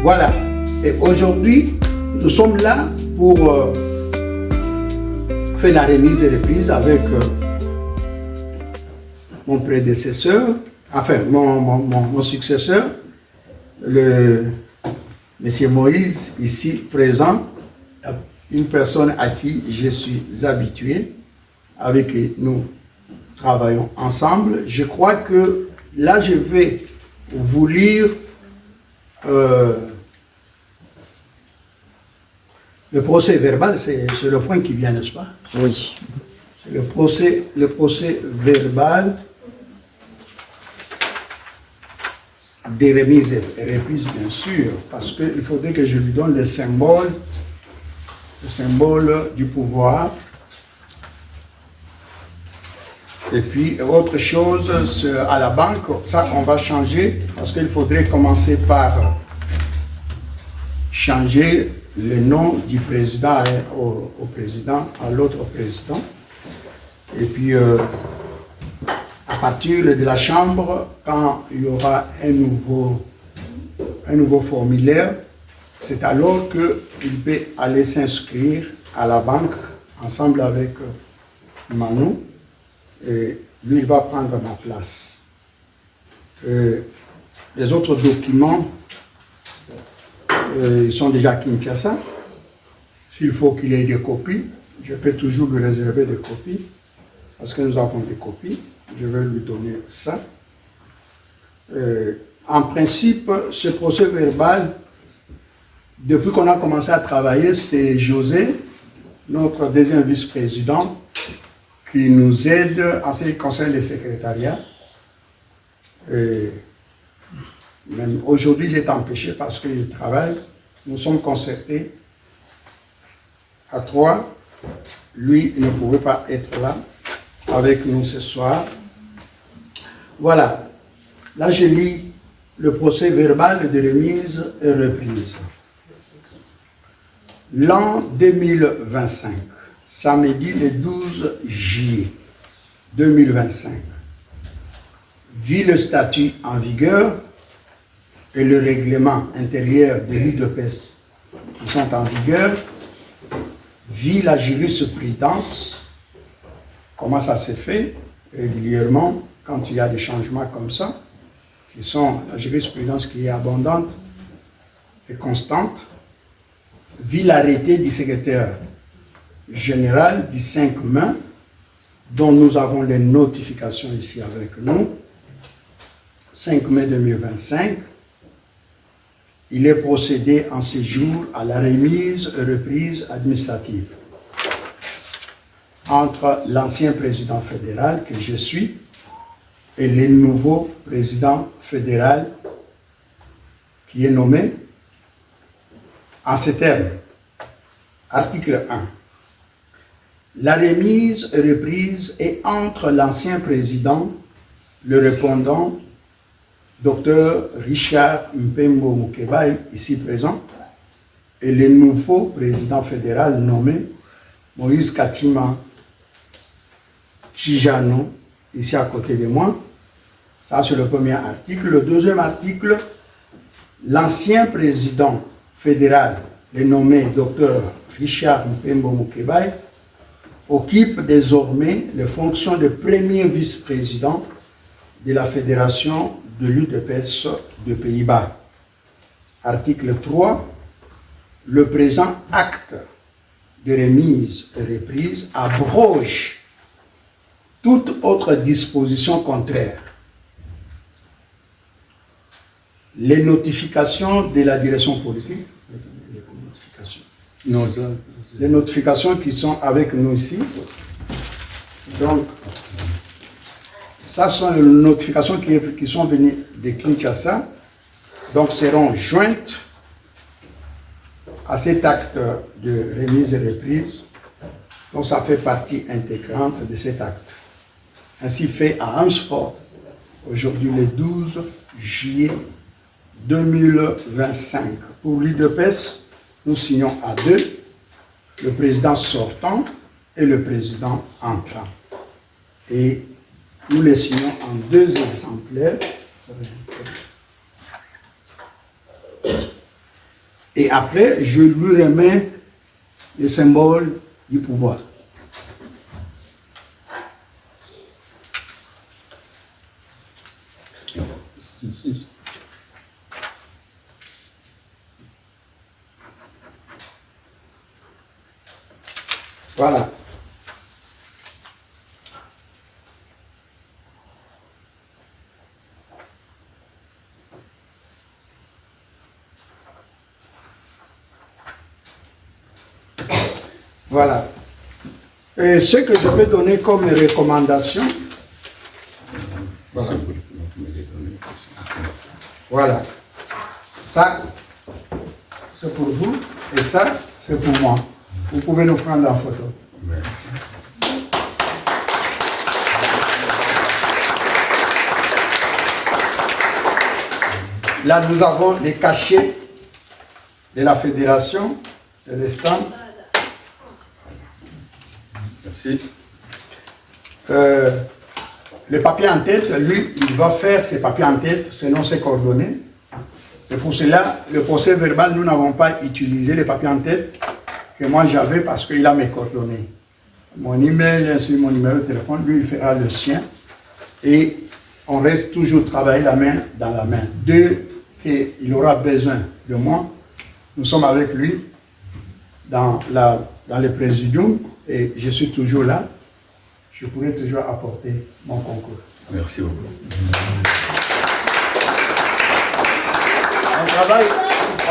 Voilà. Et aujourd'hui, nous sommes là pour faire la remise et reprise avec mon prédécesseur, enfin mon successeur, le Monsieur Moïse, ici présent, une personne à qui je suis habitué, avec qui nous travaillons ensemble. Je crois que là, je vais vous lire le procès verbal, c'est le point qui vient, n'est-ce pas? Oui. C'est le procès verbal des remises et reprises, bien sûr, parce qu'il faudrait que je lui donne le symbole du pouvoir. Et puis, autre chose, à la banque, ça, on va changer, parce qu'il faudrait commencer par changer le nom du président au président, à l'autre président. Et puis, à partir de la Chambre, quand il y aura un nouveau formulaire, c'est alors qu'il peut aller s'inscrire à la banque ensemble avec Manu. Et lui, il va prendre ma place. Les autres documents, ils sont déjà à Kinshasa. S'il faut qu'il ait des copies, je peux toujours lui réserver des copies, parce que nous avons des copies. Je vais lui donner ça. En principe, ce procès verbal, depuis qu'on a commencé à travailler, c'est José, notre deuxième vice-président, qui nous aide en ce qui concerne le secrétariat. Même aujourd'hui, il est empêché parce qu'il travaille. Nous sommes concertés à trois. Lui, il ne pouvait pas être là avec nous ce soir. Voilà. Là, je lis le procès verbal de remise et reprise. L'an 2025, samedi le 12 juillet 2025, vit le statut en vigueur et le règlement intérieur de l'UDPS qui sont en vigueur, vit la jurisprudence, comment ça se fait régulièrement quand il y a des changements comme ça, qui sont la jurisprudence qui est abondante et constante, vit l'arrêté du secrétaire général du 5 mai, dont nous avons les notifications ici avec nous, 5 mai 2025, il est procédé en ces jours à la remise et reprise administrative entre l'ancien président fédéral que je suis et le nouveau président fédéral qui est nommé en ces termes. Article 1. La remise et reprise est entre l'ancien président, le répondant, Dr Richard Mpembo Mukebai, ici présent, et le nouveau président fédéral nommé Moïse Katima Chijano, ici à côté de moi. Ça, c'est le premier article. Le deuxième article, l'ancien président fédéral, le nommé Dr Richard Mpembo Mukebai, occupe désormais les fonctions de premier vice-président de la Fédération de l'UDPS de Pays-Bas. Article 3. Le présent acte de remise et reprise abroge toute autre disposition contraire. Les notifications de la direction politique, les notifications qui sont avec nous ici, donc, ça sont les notifications qui sont venues de Kinshasa, donc seront jointes à cet acte de remise et reprise. Donc ça fait partie intégrante de cet acte. Ainsi fait à Amsfort, aujourd'hui le 12 juillet 2025. Pour l'UDPS, nous signons à deux, le président sortant et le président entrant. Et nous les signons en deux exemplaires. Et après, je lui remets le symbole du pouvoir. Voilà. Voilà. Et ce que je peux donner comme recommandation, voilà. Voilà. Ça, c'est pour vous, et ça, c'est pour moi. Vous pouvez nous prendre en photo. Merci. Là, nous avons les cachets de la fédération, c'est les stands. Merci. Le papier en tête, lui, il va faire ses papiers en tête selon ses coordonnées. C'est pour cela, le procès verbal, nous n'avons pas utilisé les papiers en tête que moi j'avais parce qu'il a mes coordonnées. Mon email ainsi mon numéro de téléphone, lui, il fera le sien. Et on reste toujours travailler la main dans la main. Dès qu'il aura besoin de moi, nous sommes avec lui dans le présidium et je suis toujours là. Je pourrai toujours apporter mon concours. Merci beaucoup.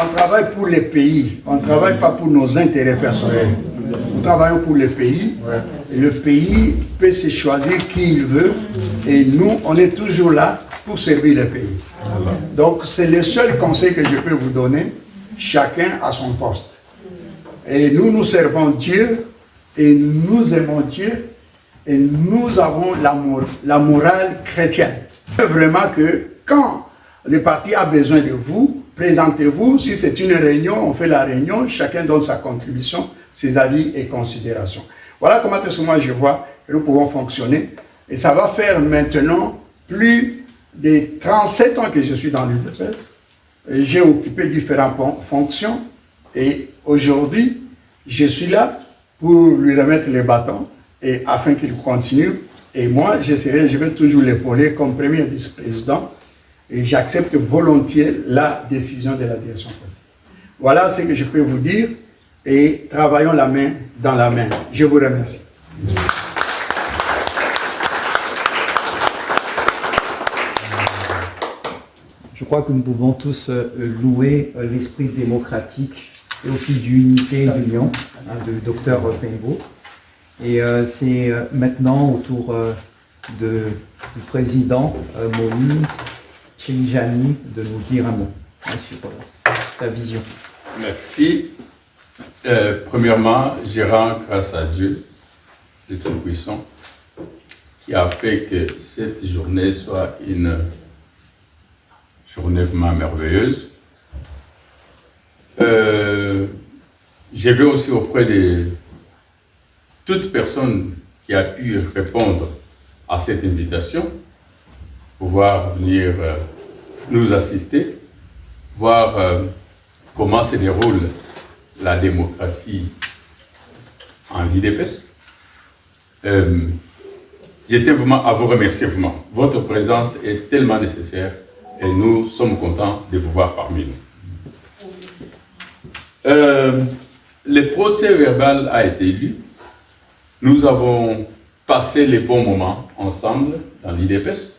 On travaille pour les pays, on ne travaille pas pour nos intérêts personnels. Nous travaillons pour le pays, et le pays peut se choisir qui il veut, et nous, on est toujours là pour servir le pays. Donc, c'est le seul conseil que je peux vous donner, chacun à son poste. Et nous servons Dieu, et nous aimons Dieu, et nous avons la morale chrétienne. Vraiment que quand le parti a besoin de vous, présentez-vous. Si c'est une réunion, on fait la réunion. Chacun donne sa contribution, ses avis et considérations. Voilà comment moi je vois que nous pouvons fonctionner. Et ça va faire maintenant plus de 37 ans que je suis dans l'UDPS. J'ai occupé différentes fonctions. Et aujourd'hui, je suis là pour lui remettre les bâtons et afin qu'il continue. Et moi, je vais toujours l'épauler comme premier vice-président. Et j'accepte volontiers la décision de la direction politique. Voilà ce que je peux vous dire. Et travaillons la main dans la main. Je vous remercie. Je crois que nous pouvons tous louer l'esprit démocratique et aussi d'unité et d'union de Dr Pembo. Et c'est maintenant au tour du président Moïse Chinjani de nous dire un mot sur sa vision. Merci. Premièrement, je rends grâce à Dieu, le Tout-Puissant, qui a fait que cette journée soit une journée vraiment merveilleuse. Je vais aussi auprès de toute personne qui a pu répondre à cette invitation, pouvoir venir nous assister, voir comment se déroule la démocratie en l'IDPS. Je tiens vraiment à vous remercier vraiment. Votre présence est tellement nécessaire et nous sommes contents de vous voir parmi nous. Le procès verbal a été lu. Nous avons passé les bons moments ensemble dans l'IDPS.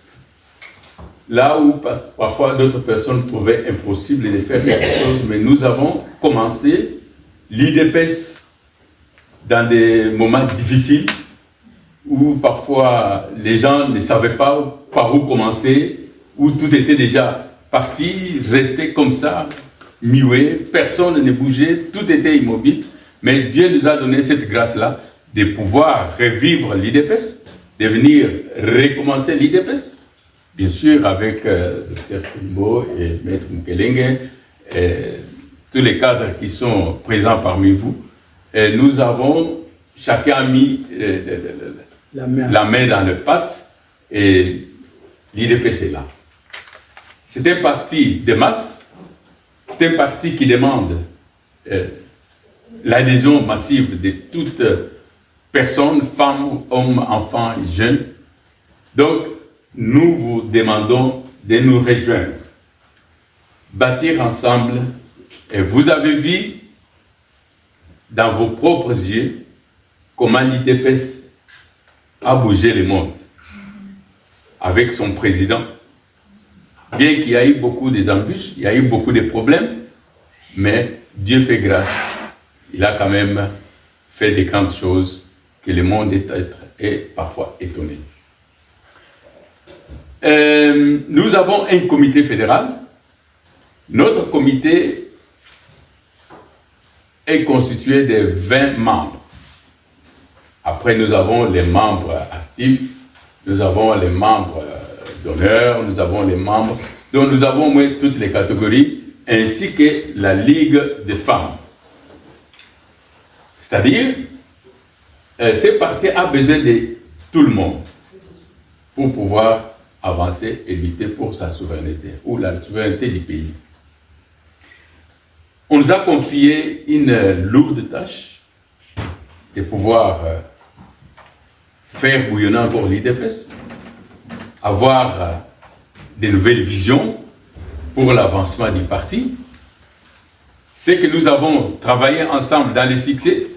Là où parfois d'autres personnes trouvaient impossible de faire quelque chose, mais nous avons commencé l'IDPS dans des moments difficiles où parfois les gens ne savaient pas par où commencer, où tout était déjà parti, resté comme ça, muet, personne ne bougeait, tout était immobile. Mais Dieu nous a donné cette grâce-là de pouvoir revivre l'IDPS, de venir recommencer l'IDPS. Bien sûr, avec Dr Pembo et Maître Mukelenge, tous les cadres qui sont présents parmi vous, et nous avons chacun mis la main dans le pâte et l'IDPS est là. C'est un parti de masse, c'est un parti qui demande l'adhésion massive de toutes personnes, femmes, hommes, enfants, jeunes. Donc, nous vous demandons de nous rejoindre, bâtir ensemble. Et vous avez vu dans vos propres yeux comment l'IDPS a bougé le monde avec son président. Bien qu'il y ait eu beaucoup d'embûches, il y a eu beaucoup de problèmes, mais Dieu fait grâce. Il a quand même fait des grandes choses que le monde est parfois étonné. Nous avons un comité fédéral. Notre comité est constitué de 20 membres. Après, nous avons les membres actifs, nous avons les membres d'honneur, nous avons les membres, donc nous avons au moins toutes les catégories, ainsi que la Ligue des femmes. C'est-à-dire, ce parti a besoin de tout le monde pour pouvoir avancer et lutter pour sa souveraineté, ou la souveraineté du pays. On nous a confié une lourde tâche de pouvoir faire bouillonner encore l'IDPS, avoir de nouvelles visions pour l'avancement du parti. C'est que nous avons travaillé ensemble dans les succès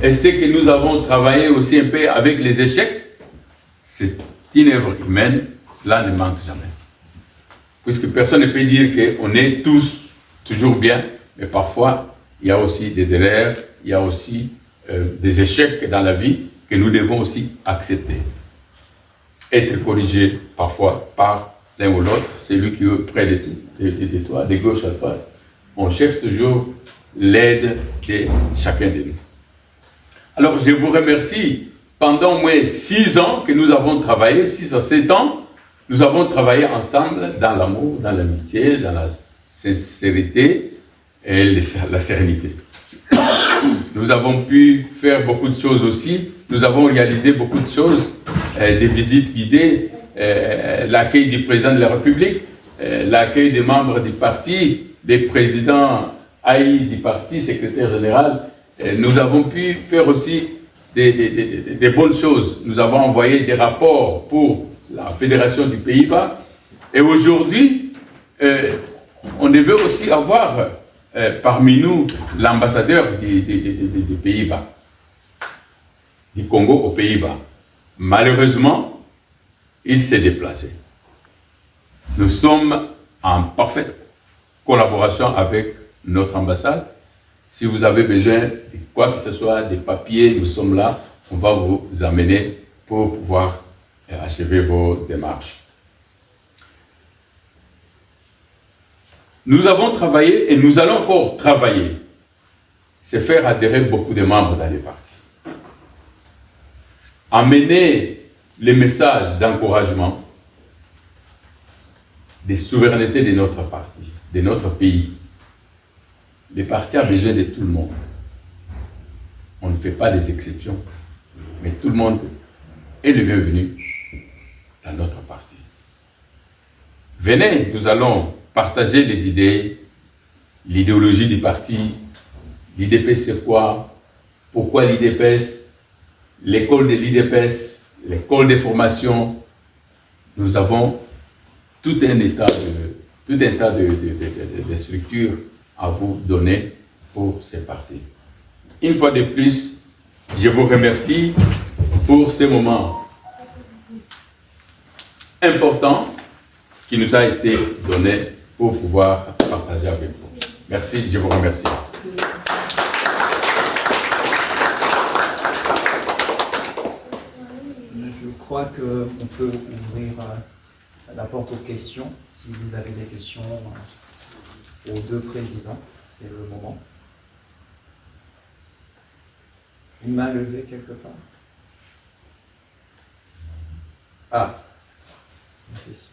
et c'est que nous avons travaillé aussi un peu avec les échecs. C'est une œuvre humaine, cela ne manque jamais. Puisque personne ne peut dire qu'on est tous toujours bien, mais parfois il y a aussi des erreurs, il y a aussi des échecs dans la vie que nous devons aussi accepter. Être corrigé parfois par l'un ou l'autre, c'est lui qui est près de toi, de gauche à droite. On cherche toujours l'aide de chacun de nous. Alors je vous remercie. Pendant au moins 6 ans que nous avons travaillé, 6 à 7 ans, nous avons travaillé ensemble dans l'amour, dans l'amitié, dans la sincérité et la sérénité. Nous avons pu faire beaucoup de choses aussi. Nous avons réalisé beaucoup de choses, des visites guidées, l'accueil du président de la République, l'accueil des membres du parti, des présidents AI du parti, secrétaire général. Nous avons pu faire aussi des bonnes choses. Nous avons envoyé des rapports pour la Fédération du Pays-Bas. Et aujourd'hui, on devait aussi avoir parmi nous l'ambassadeur des Pays-Bas, du Congo aux Pays-Bas. Malheureusement, il s'est déplacé. Nous sommes en parfaite collaboration avec notre ambassade. Si vous avez besoin de quoi que ce soit, des papiers, nous sommes là. On va vous amener pour pouvoir achever vos démarches. Nous avons travaillé et nous allons encore travailler. C'est faire adhérer beaucoup de membres dans les partis. Amener les messages d'encouragement, de souveraineté de notre parti, de notre pays. Le parti a besoin de tout le monde. On ne fait pas des exceptions, mais tout le monde est le bienvenu dans notre parti. Venez, nous allons partager les idées, l'idéologie du parti, l'IDPS c'est quoi, pourquoi l'IDPS, l'école de l'IDPS, l'école de formation. Nous avons tout un tas de structures à vous donner pour ces partis. Une fois de plus, je vous remercie pour ce moment important qui nous a été donné pour pouvoir partager avec vous. Merci, je vous remercie. Je crois qu'on peut ouvrir la porte aux questions. Si vous avez des questions aux deux présidents, c'est le moment. Une main levée quelque part. Ah, une question.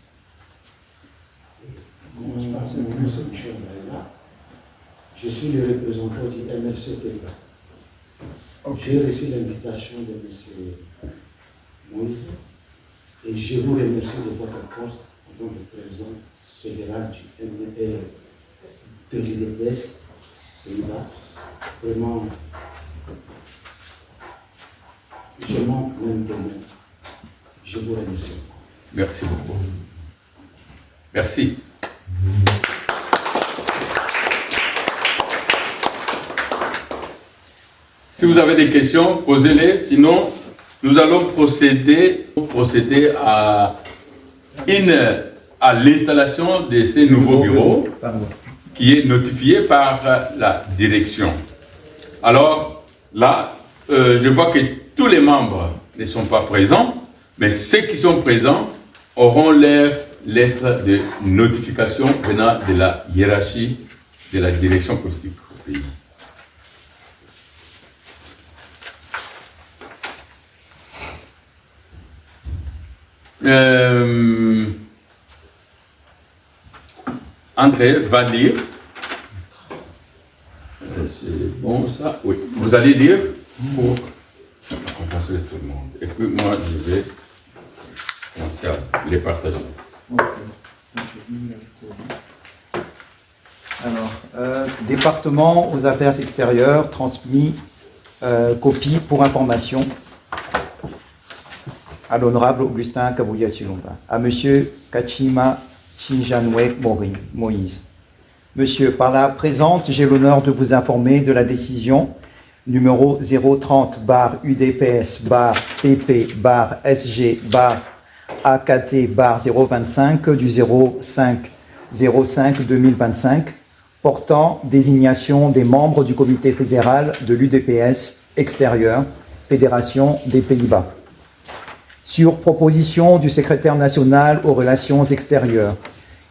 Je suis le représentant du MLC Pays-Bas. J'ai reçu l'invitation de M. Moïse et je vous remercie de votre poste en tant que président fédéral du de l'IDPS Pays-Bas. Vraiment, je manque même de mots. Je vous remercie. Merci beaucoup. Merci. Si vous avez des questions, posez-les. Sinon, nous allons procéder à l'installation de ces nouveaux bureaux qui est notifié par la direction. Alors, là, je vois que tous les membres ne sont pas présents, mais ceux qui sont présents auront leur lettre de notification venant de la hiérarchie de la direction politique au pays. André va lire. C'est bon ça? Oui. Vous allez lire pour compenser tout le monde. Et puis moi, je vais commencer à les partager. Alors, département aux affaires extérieures, transmis, copie pour information à l'honorable Augustin Kabuya Chilomba, à monsieur Kachima Chinjanwe Moïse. Monsieur, par la présente, j'ai l'honneur de vous informer de la décision numéro 030-UDPS-PP-SG-AKT-025 du 05-05-2025 portant désignation des membres du comité fédéral de l'UDPS extérieur, Fédération des Pays-Bas. Sur proposition du secrétaire national aux relations extérieures,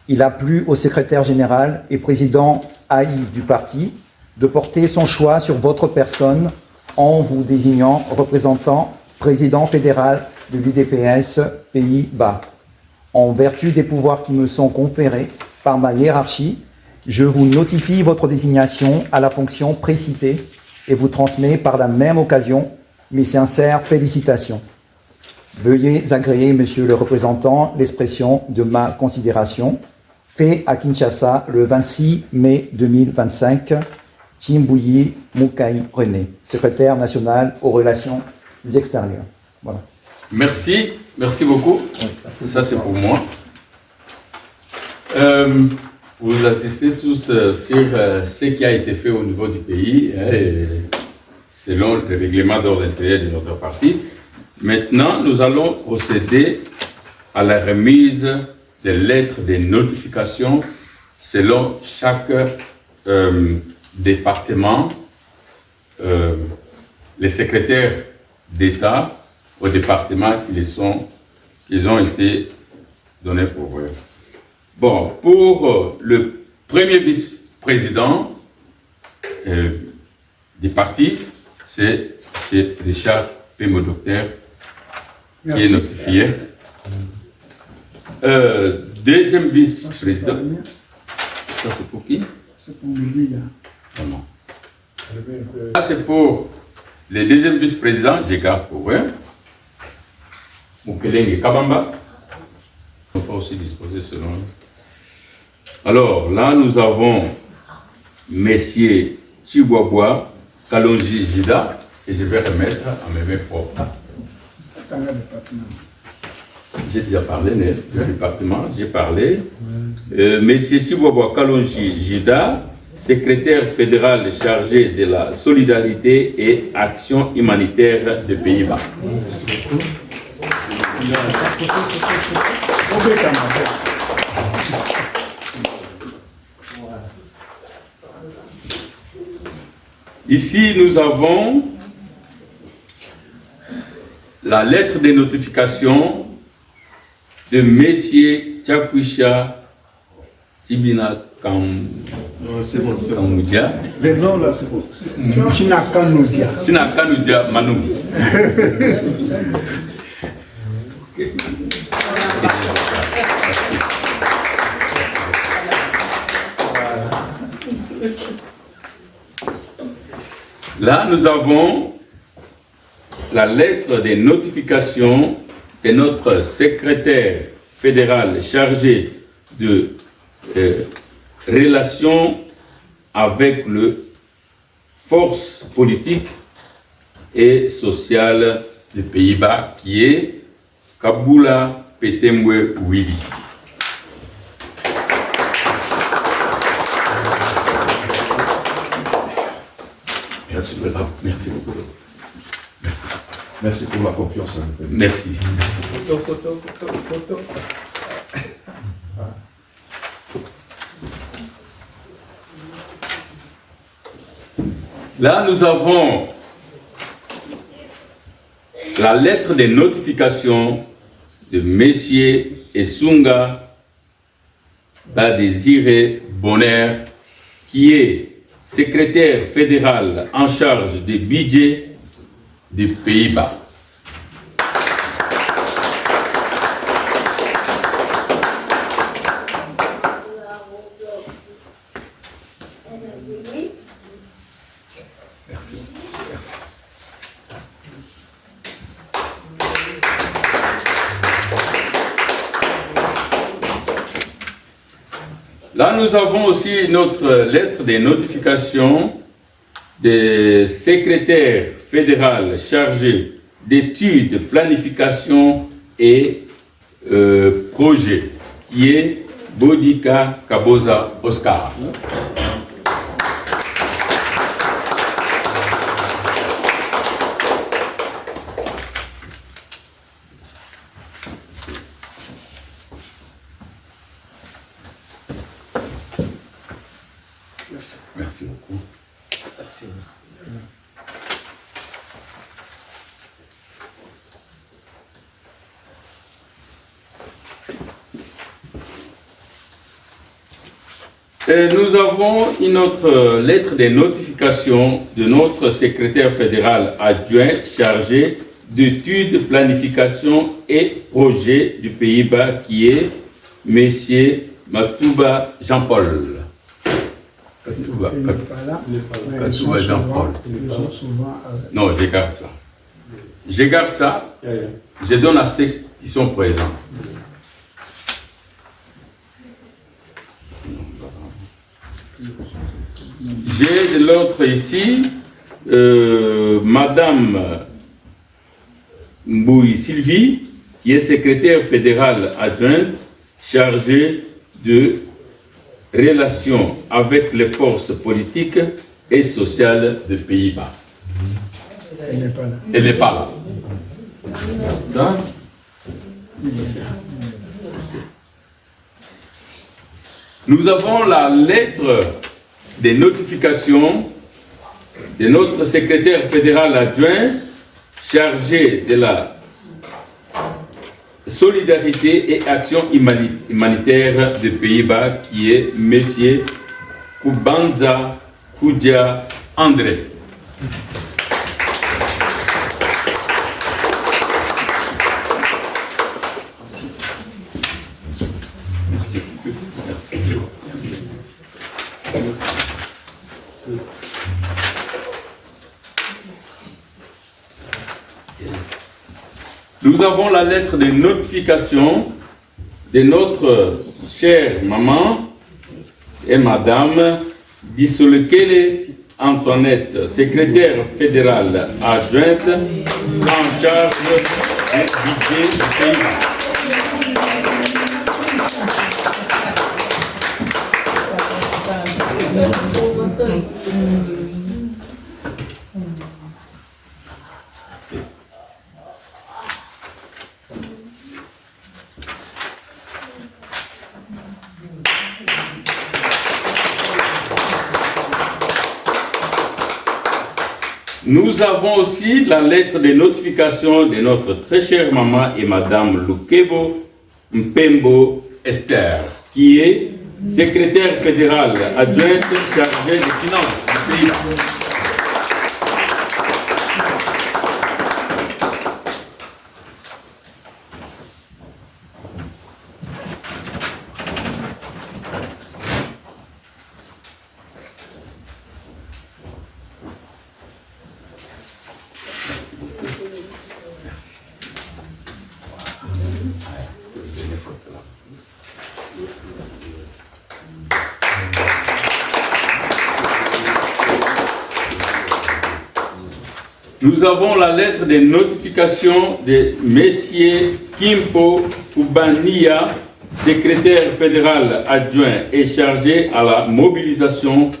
il a plu au secrétaire général et président AI du parti de porter son choix sur votre personne en vous désignant représentant président fédéral de l'UDPS Pays-Bas. En vertu des pouvoirs qui me sont conférés par ma hiérarchie, je vous notifie votre désignation à la fonction précitée et vous transmets par la même occasion mes sincères félicitations. Veuillez agréer, monsieur le représentant, l'expression de ma considération. Fait à Kinshasa le 26 mai 2025, Chimbouyi Moukaï René, secrétaire national aux relations extérieures. Voilà. Merci, merci beaucoup. Ça c'est pour moi. Vous assistez tous sur ce qui a été fait au niveau du pays, selon le règlement d'ordre intérieur de notre parti. Maintenant, nous allons procéder à la remise des lettres de notification selon chaque département. Les secrétaires d'État au département qui ont été donnés pour eux. Bon, pour le premier vice-président du parti, c'est Richard Pemo Docteur qui est notifié. Deuxième vice-président. Ça c'est pour qui? C'est pour lui là. Non. Ça c'est pour le deuxième vice-président, je garde pour eux. Mukelenge Kabamba. On peut aussi disposer selon. Alors là nous avons messieurs Chibobois, Kalonji Jida, et je vais remettre à mes mains propres. J'ai déjà parlé du département, j'ai parlé. Monsieur Chibobois Kalonji Jida, secrétaire fédéral chargé de la solidarité et action humanitaire des Pays-Bas. Ici, nous avons la lettre de notification de Messieurs Tchakwisha Tibina Kamoudia. Les noms là, c'est bon. Chinakanoudia. Chinakanoudia Manou. Là, nous avons la lettre de notification de notre secrétaire fédéral chargé de relations avec le force politique et sociale des Pays-Bas, qui est Kabula Petembwe Willy. Merci beaucoup. Merci beaucoup. Merci. Merci pour la confiance. Merci. Photo. Là, nous avons la lettre de notification de Messieurs Essunga Badésiré Bonner, qui est secrétaire fédéral en charge des budgets des Pays-Bas. Merci. Merci. Là, nous avons aussi notre lettre de notification des secrétaires fédéral chargé d'études, planification et projets, qui est Bodika Kaboza Oscar. Merci beaucoup. Merci. Et nous avons une autre lettre de notification de notre secrétaire fédéral adjoint chargé d'études, planification et projets du Pays-Bas, qui est M. Matouba Jean-Paul. Matouba Jean-Paul. Non, je garde ça. Je garde ça. Je donne à ceux qui sont présents. J'ai de l'autre ici, Madame Mbouy Sylvie, qui est secrétaire fédérale adjointe chargée de relations avec les forces politiques et sociales des Pays-Bas. Elle n'est pas là. Elle n'est pas là. Ça? Nous avons la lettre de notification de notre secrétaire fédéral adjoint chargé de la solidarité et action humanitaire des Pays-Bas, qui est M. Kubanza Koudia André. Merci. Merci. Merci. Nous avons la lettre de notification de notre chère maman et madame Dissolekele Antoinette, secrétaire fédérale adjointe en charge du budget du Pays-Bas. Nous avons aussi la lettre de notification de notre très chère maman et madame Lukebo Mpembo Esther, qui est secrétaire fédérale adjointe chargée des finances du pays. Nous avons la lettre de notification de Messieurs Kimpo Kubania, secrétaire fédéral adjoint et chargé à la mobilisation,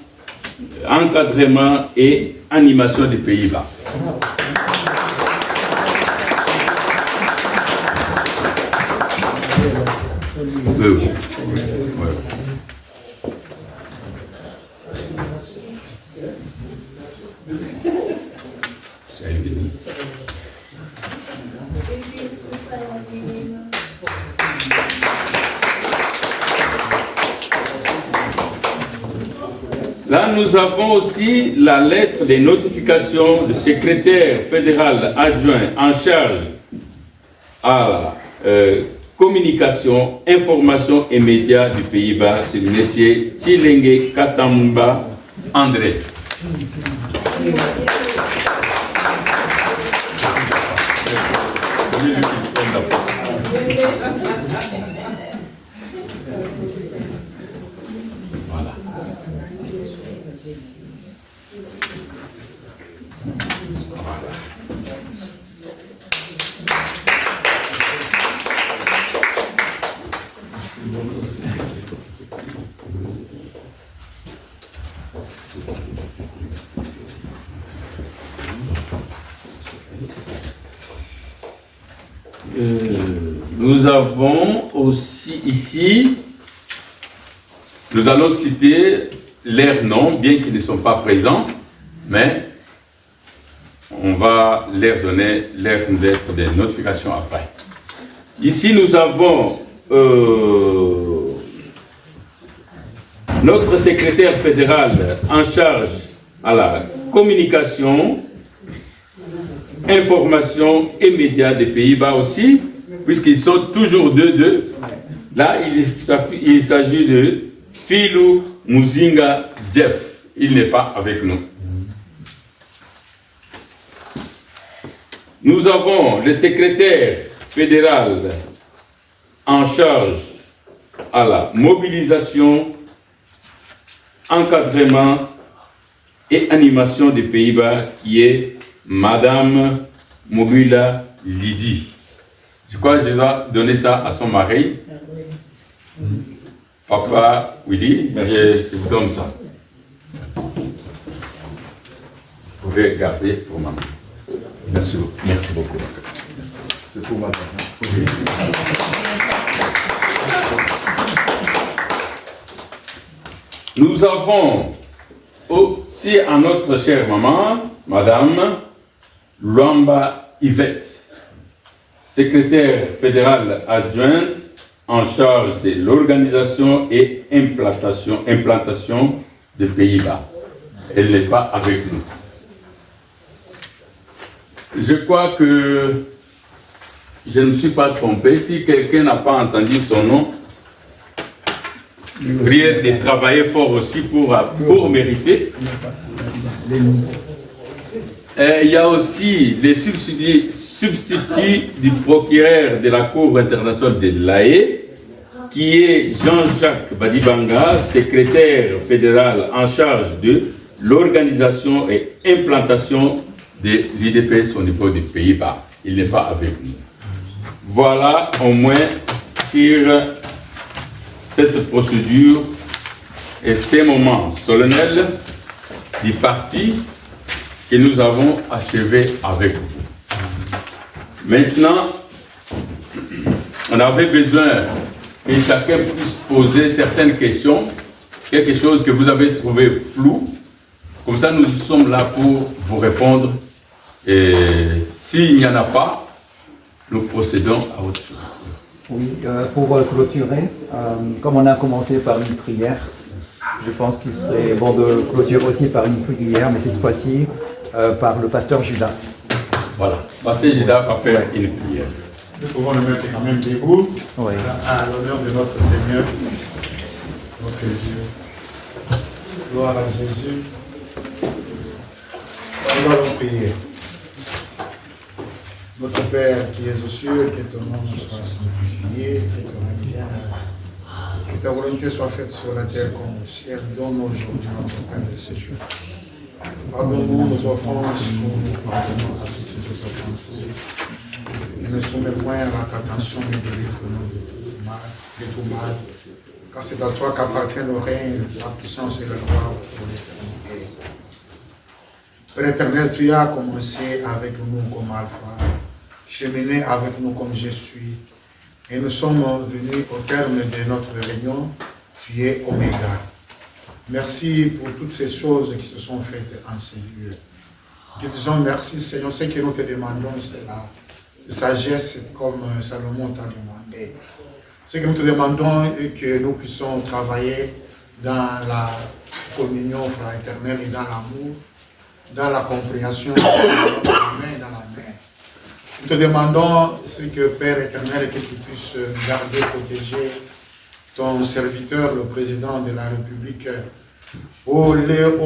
encadrement et animation des Pays-Bas. Oui. Là, nous avons aussi la lettre de notification du secrétaire fédéral adjoint en charge à la communication, information et médias du Pays-Bas, c'est M. Tshilenge Katamba André. Voilà. Nous avons aussi ici, nous allons citer leurs noms, bien qu'ils ne sont pas présents, mais on va leur donner leur lettre de notification après. Ici, nous avons notre secrétaire fédéral en charge à la communication, information et médias des Pays-Bas aussi, puisqu'ils sont toujours deux. Là, il s'agit de Philou Muzinga Jeff. Il n'est pas avec nous. Nous avons le secrétaire fédéral en charge à la mobilisation, encadrement et animation des Pays-Bas, qui est Madame Mogula Lydie. Je crois que je dois donner ça à son mari. Papa Willy, je vous donne ça. Vous pouvez garder pour maman. Merci beaucoup. Merci beaucoup. Merci. C'est pour maman. Oui. Nous avons aussi à notre chère maman, Madame Luamba Yvette, secrétaire fédérale adjointe en charge de l'organisation et implantation des Pays-Bas. Elle n'est pas avec nous. Je crois que je ne me suis pas trompé. Si quelqu'un n'a pas entendu son nom, prière de travailler fort aussi pour mériter. Il y a aussi les substituts du procureur de la Cour internationale de l'AE, qui est Jean-Jacques Badibanga, secrétaire fédéral en charge de l'organisation et implantation de l'IDPS au niveau des Pays-Bas. Il n'est pas avec nous. Voilà au moins sur cette procédure et ces moments solennels du parti que nous avons achevé avec vous. Maintenant, on avait besoin que chacun puisse poser certaines questions, quelque chose que vous avez trouvé flou. Comme ça, nous sommes là pour vous répondre. Et s'il n'y en a pas, nous procédons à autre chose. Oui, pour clôturer, comme on a commencé par une prière, je pense qu'il serait bon de clôturer aussi par une prière, mais cette fois-ci par le pasteur Judas. Voilà, pasteur Judas va faire une prière. Nous pouvons le mettre quand même debout, Oui. à l'honneur de notre Seigneur, notre Dieu. Gloire à Jésus. Nous allons prier. Notre Père qui es aux cieux, que ton nom soit sanctifié, que ton règne vienne, que ta volonté soit faite sur la terre comme au ciel. Donne-nous aujourd'hui notre pain de ce jour. Pardonne-nous nos offenses, pour nous pardonnons à ceux qui nous offensent. Et ne soumets point à la tentation, mais délivre-nous de tout mal. Car c'est à toi qu'appartient le règne, la puissance et le gloire pour l'éternité. Père éternel, tu as commencé avec nous comme Alpha, cheminé avec nous comme je suis. Et nous sommes venus au terme de notre réunion. Tu es Oméga. Merci pour toutes ces choses qui se sont faites en ces lieux. Nous te disons merci, Seigneur. Ce que nous te demandons, c'est la sagesse comme Salomon t'a demandé. Ce que nous te demandons est que nous puissions travailler dans la communion fraternelle et dans l'amour, dans la compréhension, dans la main. Nous te demandons ce que Père éternel, que tu puisses garder, protéger ton serviteur, le président de la République. Au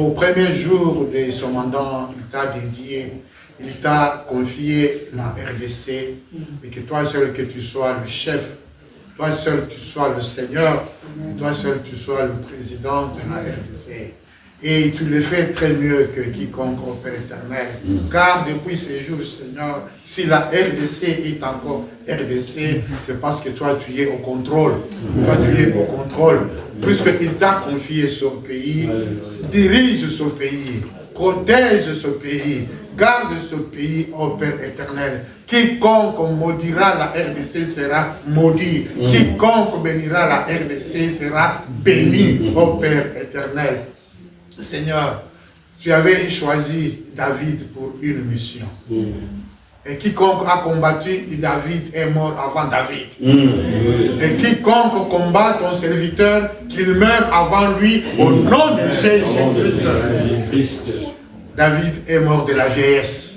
premier jour de son mandat, il t'a dédié, il t'a confié la RDC, et que toi seul que tu sois le chef, toi seul tu sois le Seigneur, toi seul tu sois le président de la RDC. Et tu le fais très mieux que quiconque au Père éternel. Car depuis ces jours, Seigneur, si la RDC est encore RDC, c'est parce que toi, tu es au contrôle. Toi, tu es au contrôle. Puisqu'il t'a confié ce pays, dirige ce pays, protège ce pays, garde ce pays, ô Père éternel. Quiconque maudira la RDC sera maudit. Quiconque bénira la RDC sera béni, ô Père éternel. Seigneur, tu avais choisi David pour une mission. Et quiconque a combattu David est mort avant David. Et quiconque combat ton serviteur, qu'il meure avant lui au nom de Jésus-Christ. David est mort de la vieillesse.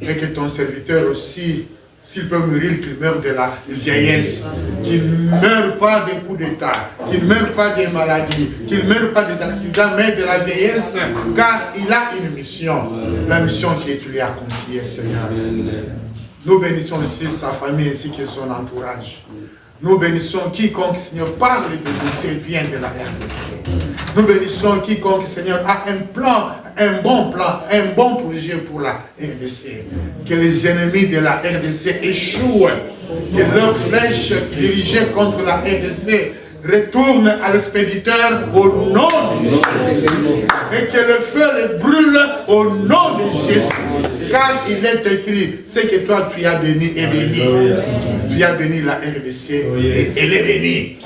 Et que ton serviteur aussi, s'il peut mourir, qu'il meure de la vieillesse, qu'il ne meure pas des coups d'État, qu'il ne meure pas des maladies, qu'il ne meure pas des accidents, mais de la vieillesse, car il a une mission, la mission que tu lui as confiée, Seigneur. Nous bénissons aussi sa famille ainsi que son entourage. Nous bénissons quiconque, Seigneur, parle de beauté bien de la RDC. Nous bénissons quiconque, Seigneur, a un plan, un bon projet pour la RDC. Que les ennemis de la RDC échouent. Que leurs flèches dirigées contre la RDC retournent à l'expéditeur au nom de Jésus. Et que le feu les brûle au nom de Jésus. Car il est écrit, c'est que toi tu as béni et béni. Tu as béni la RDC et elle est bénie.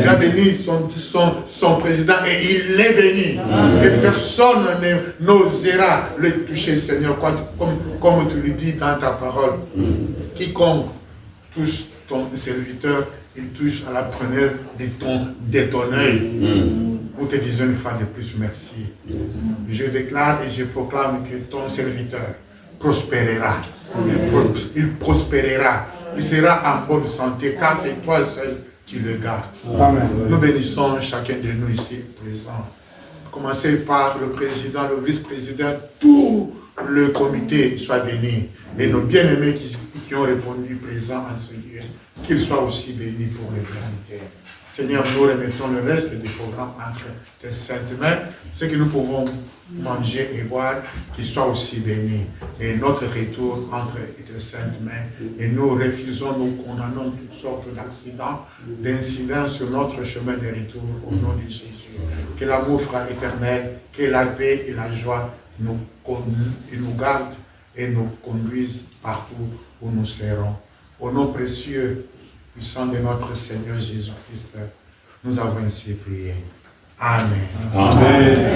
Tu as béni son président et il est béni. Et personne n'osera le toucher, Seigneur, comme tu le dis dans ta parole. Quiconque touche ton serviteur, il touche à la prunelle de ton œil. Nous te disons une fois de plus merci. Je déclare et je proclame que ton serviteur prospérera. Il prospérera. Il sera en bonne santé car c'est toi seul qui le garde. Amen. Nous bénissons chacun de nous ici présents. Commencez par le président, le vice-président, tout le comité soit béni. Et nos bien-aimés qui ont répondu présents en ce lieu, qu'ils soient aussi bénis pour l'éternité. Seigneur, nous remettons le reste du programme entre tes saintes mains, ce que nous pouvons manger et boire, qu'ils soient aussi bénis. Et notre retour entre tes saintes mains, et nous refusons, nous condamnons toutes sortes d'accidents, d'incidents sur notre chemin de retour au nom de Jésus. Que l'amour éternel, que la paix et la joie nous gardent et nous conduisent partout où nous serons. Au nom précieux, puissant de notre Seigneur Jésus-Christ, nous avons ainsi prié. Amen. Amen.